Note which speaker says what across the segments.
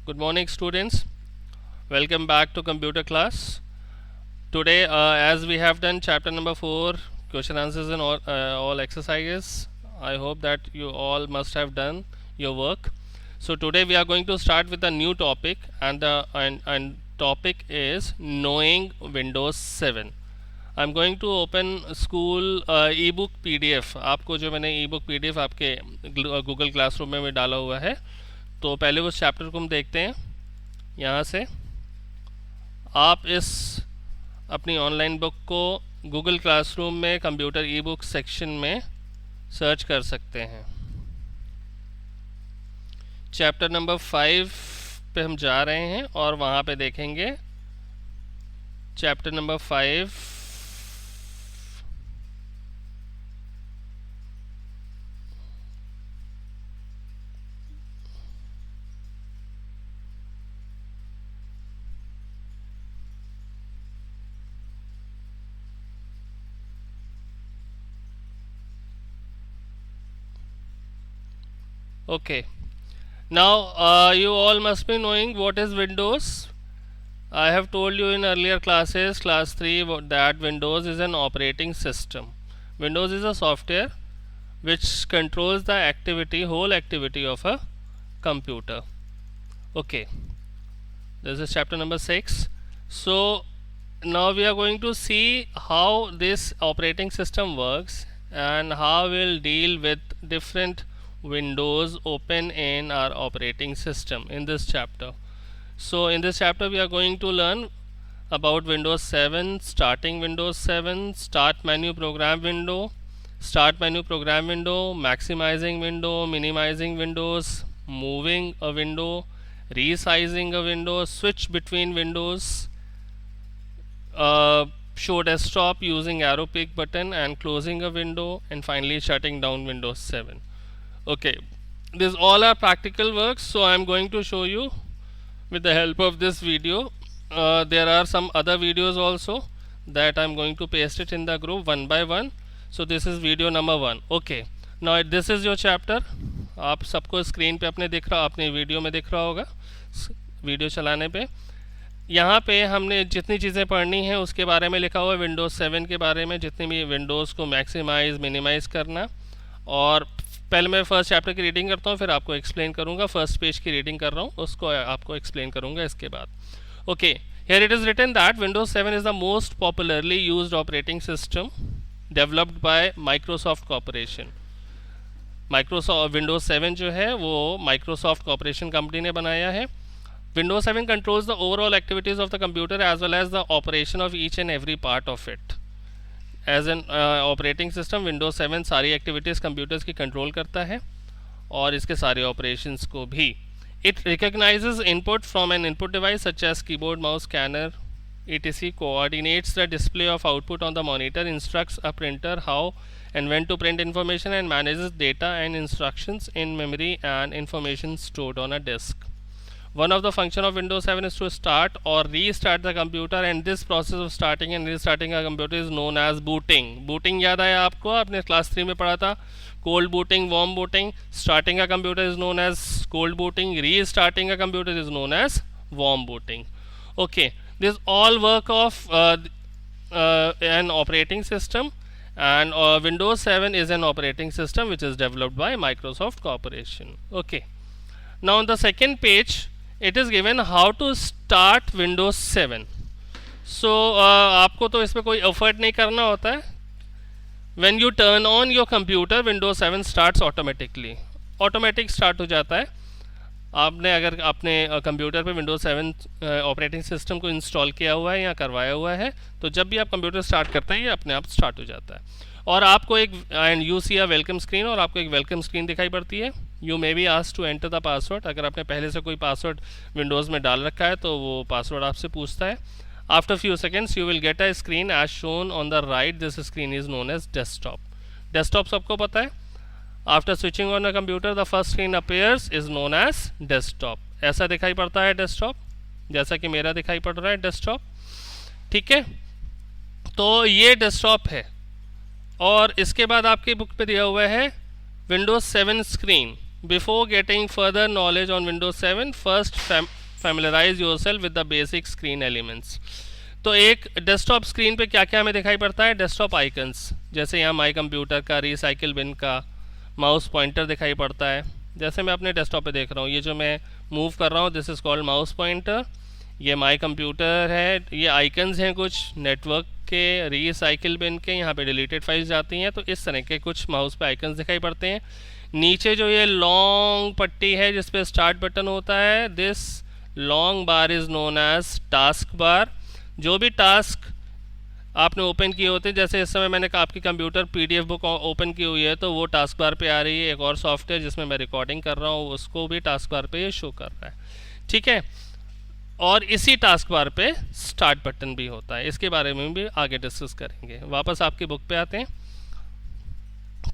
Speaker 1: Good morning, students. Welcome back to computer class. Today, as we have done chapter number 4, question answers and all exercises, I hope that you all must have done your work. So today we are going to start with a new topic, and the topic is knowing Windows 7. I'm going to open school ebook PDF. आपको जो मैंने ebook PDF आपके Google classroom में डाला हुआ है, तो पहले उस चैप्टर को हम देखते हैं। यहाँ से आप इस अपनी ऑनलाइन बुक को गूगल क्लासरूम में कंप्यूटर ई बुक सेक्शन में सर्च कर सकते हैं। चैप्टर नंबर 5 पे हम जा रहे हैं और वहाँ पे देखेंगे chapter number 5 Okay, now you all must be knowing what is Windows. I have told you in earlier classes, class 3, that Windows is an operating system. Windows is a software which controls the activity, whole activity of a computer. Okay, this is chapter number 6. So now we are going to see how this operating system works and how we'll deal with different windows open in our operating system in this chapter. So in this chapter we are going to learn about Windows 7, starting Windows 7, start menu program window, maximizing window, minimizing windows, moving a window, resizing a window, switch between windows, show desktop using arrow pick button, and closing a window, and finally shutting down Windows 7. Okay, this all are practical works, so I am going to show you with the help of this video. There are some other videos also that I am going to paste it in the group one by one. So this is video number 1. Okay, now this is your chapter. आप सबको screen पे अपने दिख रहा, अपने video में दिख रहा होगा, वीडियो चलाने पे। यहाँ पे हमने जितनी चीज़ें पढ़नी हैं उसके बारे में लिखा हुआ है। विंडोज़ 7 के बारे में, जितनी भी विंडोज़ को मैक्सिमाइज़ मिनिमाइज़ करना। और पहले मैं फर्स्ट चैप्टर की रीडिंग करता हूँ, फिर आपको एक्सप्लेन करूँगा। फर्स्ट पेज की रीडिंग कर रहा हूँ, उसको आपको एक्सप्लेन करूँगा इसके बाद। Okay, here it is written that Windows 7 is the most popularly used operating system developed by Microsoft Corporation. Microsoft Windows 7 जो है वो माइक्रोसॉफ्ट कॉर्पोरेशन कंपनी ने बनाया है। Windows 7 controls the overall activities of the computer as well as the operation of each and every part of it. As an operating system Windows 7 सारी activities computers की control करता है और इसके सारे ऑपरेशंस को भी। It recognizes input from an input device such as keyboard, mouse, scanner, etc, coordinates the display of output on the monitor, instructs a printer how and when to print information, and manages data and instructions in memory and information stored on a disk. One of the function of Windows 7 is to start or restart the computer, and this process of starting and restarting a computer is known as booting. Booting याद आया आपको, आपने class 3 में पढ़ा था। Cold booting, warm booting. Starting a computer is known as cold booting. Restarting a computer is known as warm booting. Okay, this all work of an operating system, and Windows 7 is an operating system which is developed by Microsoft Corporation. Okay, now on the second page it is given how to start Windows 7. So आपको तो इसमें कोई effort नहीं करना होता है। When you turn on your computer, Windows 7 starts automatically. Automatic start हो जाता है। आपने अगर अपने कंप्यूटर पे Windows 7 ऑपरेटिंग सिस्टम को इंस्टॉल किया हुआ है या करवाया हुआ है, तो जब भी आप कंप्यूटर स्टार्ट करते हैं ये अपने आप स्टार्ट हो जाता है। और आपको एक and you see a welcome screen, और आपको एक वेलकम स्क्रीन दिखाई पड़ती है। You may be asked to enter the password. अगर आपने पहले से कोई पासवर्ड विंडोज़ में डाल रखा है तो वो पासवर्ड आपसे पूछता है। After few seconds you will get a screen as shown on the right. This screen is known as desktop. Desktop सबको पता है। After switching on a computer the first screen appears is known as desktop. ऐसा दिखाई पड़ता है desktop, जैसा कि मेरा दिखाई पड़ रहा है डेस्कटॉप। ठीक है, तो ये डेस्कटॉप है। और इसके बाद आपकी बुक पे दिया हुआ है Windows 7 screen. Before getting further knowledge on Windows 7, first familiarize yourself with the basic screen elements. तो एक डेस्कटॉप स्क्रीन पे क्या क्या हमें दिखाई पड़ता है? डेस्कटॉप आइकन्स, जैसे यहाँ माई कंप्यूटर का, रिसाइकिल बिन का, माउस पॉइंटर दिखाई पड़ता है। जैसे मैं अपने डेस्कटॉप पे देख रहा हूँ, ये जो मैं मूव कर रहा हूँ this is called mouse pointer. ये माई कंप्यूटर है, ये आइकन्स हैं कुछ नेटवर्क के, रिसाइकिल बिन के, यहाँ पे डिलीटेड फाइल्स जाती हैं। तो इस तरह के कुछ माउस पे आइकन्स दिखाई पड़ते हैं। नीचे जो ये लॉन्ग पट्टी है जिस पे स्टार्ट बटन होता है, this long bar is known as taskbar. जो भी टास्क आपने ओपन किए होते हैं, जैसे इस समय मैंने आपकी कंप्यूटर पीडीएफ बुक ओपन की हुई है तो वो टास्क बार पे आ रही है। एक और सॉफ्टवेयर जिसमें मैं रिकॉर्डिंग कर रहा हूँ उसको भी टास्क बार पे ये शो कर रहा है, ठीक है। और इसी टास्क बार पे स्टार्ट बटन भी होता है, इसके बारे में भी आगे डिस्कस करेंगे। वापस आपकी बुक पे आते हैं।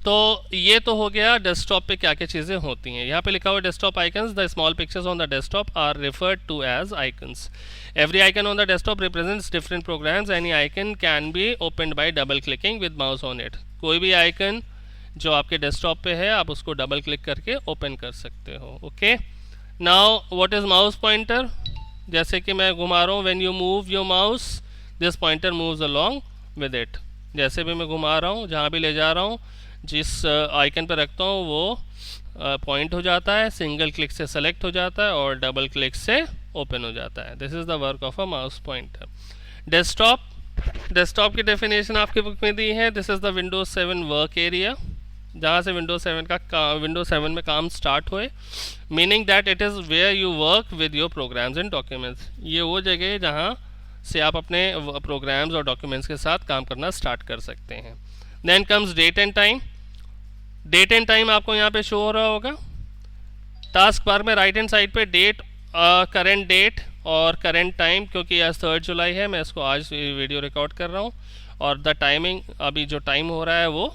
Speaker 1: तो ये तो हो गया डेस्कटॉप पे क्या क्या चीज़ें होती हैं। यहाँ पे लिखा हुआ desktop icons, the small pictures on the desktop are referred to as icons. Every icon on the desktop represents different programs. Any icon can be opened by double clicking with mouse on it. कोई भी icon जो आपके desktop पे है आप उसको double click करके open कर सकते हो, okay. Now what is mouse pointer? जैसे कि मैं घुमा रहा हूँ, when you move your mouse this pointer moves along with it. जैसे भी मैं घुमा रहा हूँ, जहाँ भी ले जा रहा हूँ, जिस आइकन पर रखता हूँ वो पॉइंट हो जाता है, सिंगल क्लिक से सेलेक्ट हो जाता है और डबल क्लिक से ओपन हो जाता है। This is the work of a mouse pointer. Desktop की डेफिनेशन आपकी बुक में दी है। This is the Windows 7 work area, जहाँ से विंडोज 7 में काम स्टार्ट हुए। Meaning that it is where you work with your programs and documents. ये वो जगह है जहाँ से आप अपने प्रोग्राम्स और डॉक्यूमेंट्स के साथ काम करना स्टार्ट कर सकते हैं। Then comes date and time. Date and time आपको यहाँ पे शो हो रहा होगा। टास्क बार में राइट हैंड साइड पे डेट, करेंट डेट और करेंट टाइम, क्योंकि आज 3 जुलाई है, मैं इसको आज वीडियो रिकॉर्ड कर रहा हूँ। और द टाइमिंग, अभी जो टाइम हो रहा है वो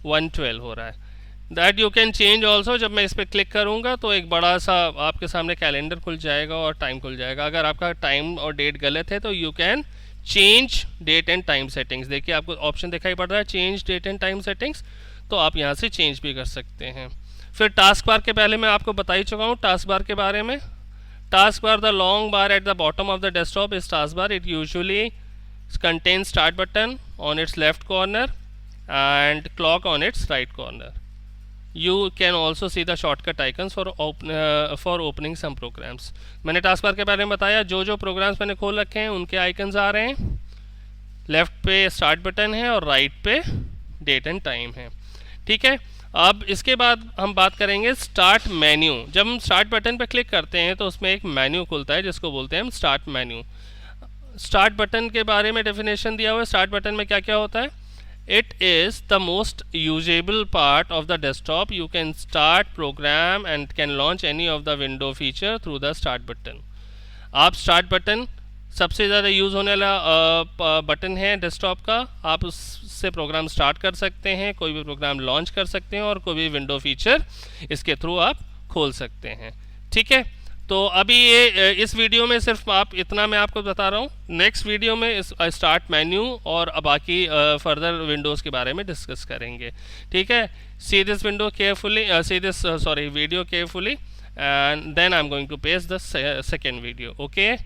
Speaker 1: 1:12 हो रहा है। That you can change also. जब मैं इस पर क्लिक करूँगा तो एक बड़ा सा आपके सामने कैलेंडर खुल जाएगा और टाइम खुल जाएगा। अगर आपका टाइम और डेट गलत है तो you can change date and time settings. देखिए आपको ऑप्शन दिखाई पड़ रहा है change date and time settings, तो आप यहाँ से चेंज भी कर सकते हैं। फिर टास्क बार के पहले मैं आपको बता ही चुका हूँ टास्क बार के बारे में। Task bar, the long bar at the bottom of the desktop is task bar. It usually contains start button on its left corner and clock on its right corner. You can also see the shortcut icons for opening some programs. मैंने task bar के बारे में बताया, जो जो programmes मैंने खोल रखे हैं उनके आइकन्स आ रहे हैं। लेफ्ट पे स्टार्ट बटन है और राइट पे डेट एंड टाइम है, ठीक है। अब इसके बाद हम बात करेंगे स्टार्ट मेन्यू। जब हम स्टार्ट बटन पे क्लिक करते हैं तो उसमें एक मेन्यू खुलता है जिसको बोलते हैं हम स्टार्ट मेन्यू। स्टार्ट बटन के बारे में डेफिनेशन दिया हुआ है। स्टार्ट बटन में क्या क्या होता है? It is the most usable part of the desktop. You can start programme and can launch any of the window feature through the start button. आप स्टार्ट बटन सबसे ज़्यादा यूज़ होने वाला बटन है डेस्कटॉप का। आप उससे प्रोग्राम स्टार्ट कर सकते हैं, कोई भी प्रोग्राम लॉन्च कर सकते हैं और कोई भी विंडो फीचर इसके थ्रू आप खोल सकते हैं, ठीक है। तो अभी ये इस वीडियो में सिर्फ आप इतना मैं आपको बता रहा हूँ। नेक्स्ट वीडियो में इस स्टार्ट मेन्यू और बाकी फर्दर विंडोज़ के बारे में डिस्कस करेंगे, ठीक है। See this window carefully, see this video carefully, and then I'm going to paste the second video, okay।